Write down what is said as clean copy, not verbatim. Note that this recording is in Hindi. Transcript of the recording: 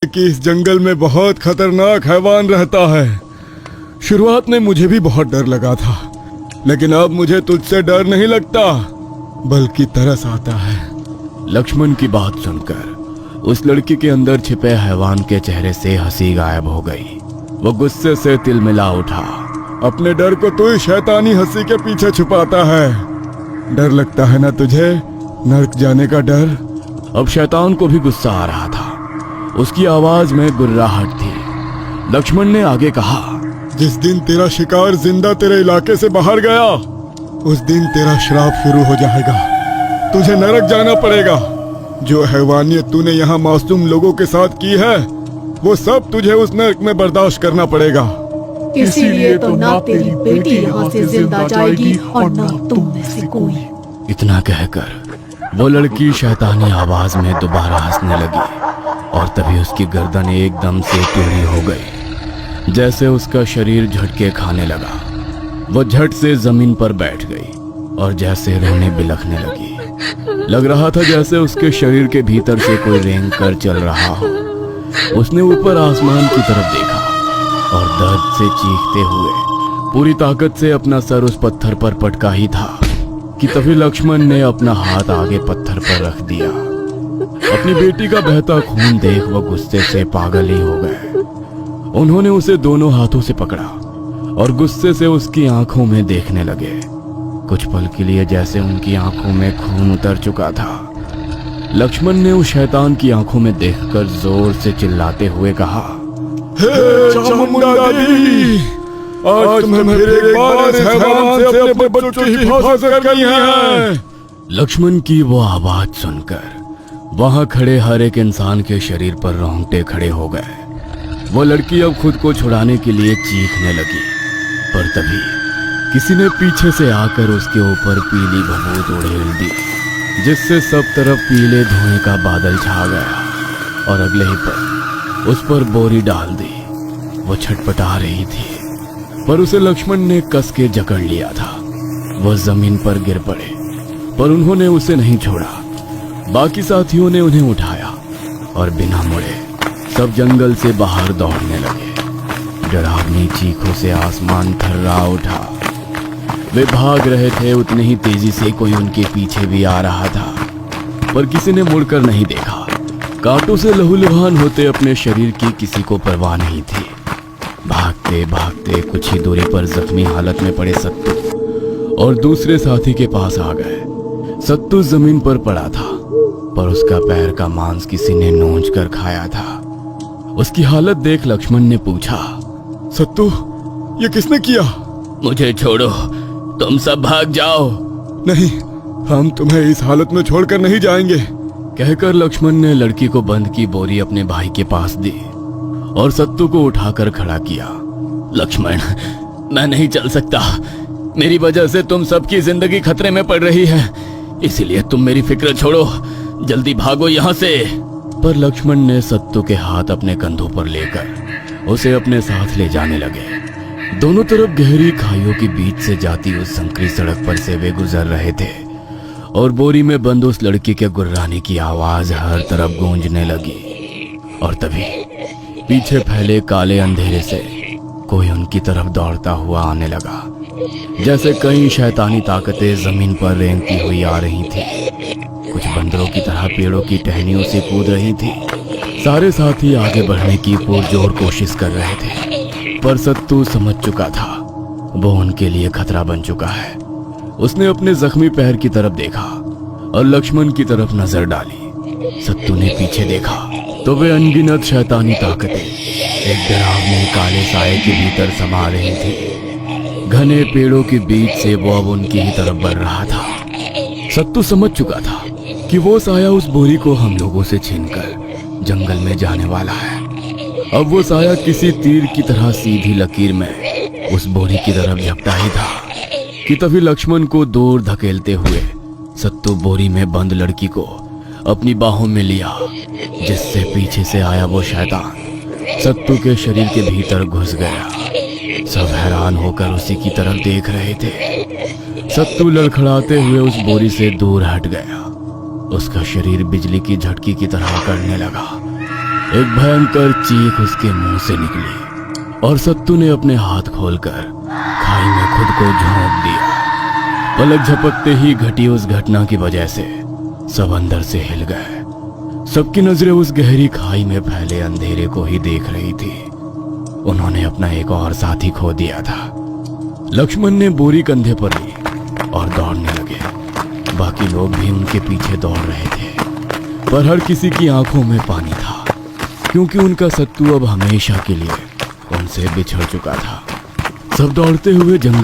कि इस जंगल में बहुत खतरनाक हैवान रहता है। शुरुआत में मुझे भी बहुत डर लगा था, लेकिन अब मुझे तुझसे डर नहीं लगता, बल्कि तरस आता है। लक्ष्मण की बात सुनकर उस लड़की के अंदर छिपे हैवान के चेहरे से हंसी गायब हो गई। वो गुस्से से तिलमिला उठा। अपने डर को तू शैतानी हंसी के पीछे छुपाता है। डर लगता है ना तुझे, नर्क जाने का डर। अब शैतान को भी गुस्सा आ रहा था। उसकी आवाज में गुर्राहट थी। लक्ष्मण ने आगे कहा, जिस दिन तेरा शिकार जिंदा तेरे इलाके से बाहर गया, उस दिन तेरा श्राप शुरू हो जाएगा। तुझे नरक जाना पड़ेगा। जो हैवानियत तूने यहाँ मासूम लोगों के साथ की है, वो सब तुझे उस नरक में बर्दाश्त करना पड़ेगा। इसीलिए तो ना तेरी बेटी यहाँ से जिंदा जाएगी और ना तुम में से कोई। इतना कहकर वो लड़की शैतानी आवाज में दोबारा हंसने लगी और तभी उसकी गर्दन एकदम से टेढ़ी हो गई, जैसे उसका शरीर झटके खाने लगा। वो झट से जमीन पर बैठ गई और जैसे रोने बिलखने लगी। लग रहा था जैसे उसके शरीर के भीतर से कोई रेंग कर चल रहा हो। उसने ऊपर आसमान की तरफ देखा और दर्द से चीखते हुए पूरी ताकत से अपना सर उस पत्थर पर पटका ही था कि तभी लक्ष्मण ने अपना हाथ आगे पत्थर पर रख दिया। अपनी बेटी का बहता खून देख वो गुस्से से पागल ही हो गए। उन्होंने उसे दोनों हाथों से पकड़ा और गुस्से से उसकी आंखों में देखने लगे। कुछ पल के लिए जैसे उनकी आंखों में खून उतर चुका था। लक्ष्मण ने उस शैतान की आंखों में देखकर जोर से चिल्लाते हुए कहा, हे चामुंडा देवी, आज तुम्हें फिर एक बार इस हैवान से अपने बच्चों की हिफाजत करनी है। लक्ष्मण की वो आवाज सुनकर वहां खड़े हर एक इंसान के शरीर पर रोंगटे खड़े हो गए। वो लड़की अब खुद को छुड़ाने के लिए चीखने लगी, पर तभी किसी ने पीछे से आकर उसके ऊपर पीली भभूत उड़ेल दी, जिससे सब तरफ पीले धुएं का बादल छा गया और अगले ही पल उस पर बोरी डाल दी। वो छटपटा रही थी, पर उसे लक्ष्मण ने कस के जकड़ लिया था। वो जमीन पर गिर पड़े, पर उन्होंने उसे नहीं छोड़ा। बाकी साथियों ने उन्हें उठाया और बिना मुड़े सब जंगल से बाहर दौड़ने लगे। डरावनी चीखों से आसमान थर्रा उठा। वे भाग रहे थे, उतनी ही तेजी से कोई उनके पीछे भी आ रहा था, पर किसी ने मुड़कर नहीं देखा। कांटों से लहूलुहान होते अपने शरीर की किसी को परवाह नहीं थी। भागते भागते कुछ ही दूरी पर जख्मी हालत में पड़े सत्तू और दूसरे साथी के पास आ गए। सत्तू जमीन पर पड़ा था, पर उसका पैर का मांस किसी ने नोच कर खाया था। उसकी हालत देख लक्ष्मण ने पूछा, सत्तू, ये किसने किया? मुझे छोड़ो, तुम सब भाग जाओ। नहीं, हम तुम्हें इस हालत में छोड़कर नहीं जाएंगे। कहकर लक्ष्मण ने लड़की को बंद की बोरी अपने भाई के पास दी और सत्तू को उठाकर खड़ा किया। लक्ष्मण, मैं नहीं चल सकता। मेरी वजह से तुम सबकी जिंदगी खतरे में पड़ रही है, इसीलिए तुम मेरी फिक्र छोड़ो, जल्दी भागो यहाँ से। पर लक्ष्मण ने सत्तू के हाथ अपने कंधों पर लेकर उसे अपने साथ ले जाने लगे। दोनों तरफ गहरी खाइयों के बीच से जाती उस संकरी सड़क पर से वे गुजर रहे थे और बोरी में बंद उस लड़की के गुर्राने की आवाज हर तरफ गूंजने लगी। और तभी पीछे फैले काले अंधेरे से कोई उनकी तरफ दौड़ता हुआ आने लगा, जैसे कई शैतानी ताकतें जमीन पर रेंगती हुई आ रही थी। कुछ बंदरों की तरह पेड़ों की टहनियों से कूद रही थी। सारे साथी आगे बढ़ने की पुरजोर कोशिश कर रहे थे, पर सत्तू समझ चुका था वो उनके लिए खतरा बन चुका है। उसने अपने जख्मी पैर की तरफ देखा और लक्ष्मण की तरफ नजर डाली। सत्तू ने पीछे देखा तो वे अनगिनत शैतानी ताकतें एक डरावने काले साए के भीतर समा रही थी। घने पेड़ों के बीच से वो अब उनकी ही तरफ बढ़ रहा था। सत्तू समझ चुका था कि वो साया उस बोरी को हम लोगों से छीनकर जंगल में जाने वाला है। अब वो साया किसी तीर की तरह सीधी लकीर में उस बोरी की तरफ झपटा ही था कि तभी लक्ष्मण को दूर धकेलते हुए सत्तू बोरी में बंद लड़की को अपनी बाहों में लिया, जिससे पीछे से आया वो शैतान सत्तू के शरीर के भीतर घुस गया। सब हैरान होकर उसी की तरफ देख रहे थे। सत्तू लड़खड़ाते हुए उस बोरी से दूर हट गया। उसका शरीर बिजली की झटकी की तरह करने लगा एक भयंकर चीख उसके मुंह से निकली और सत्तू ने अपने हाथ खोलकर खाई में खुद को झोंक दिया। पलक झपकते ही घटी उस घटना की वजह से सब अंदर से हिल गए। सबकी नजरें उस गहरी खाई में फैले अंधेरे को ही देख रही थी। उन्होंने अपना एक और साथी खो दिया था। लक्ष्मण ने बोरी कंधे पर ली और दौड़ने लगे। बाकी लोग भी उनके पीछे दौड़ रहे थे, पर हर किसी की आंखों में पानी था, क्योंकि उनका सत्तू अब हमेशा के लिए उनसे बिछड़ चुका था। सब दौड़ते हुए जंगल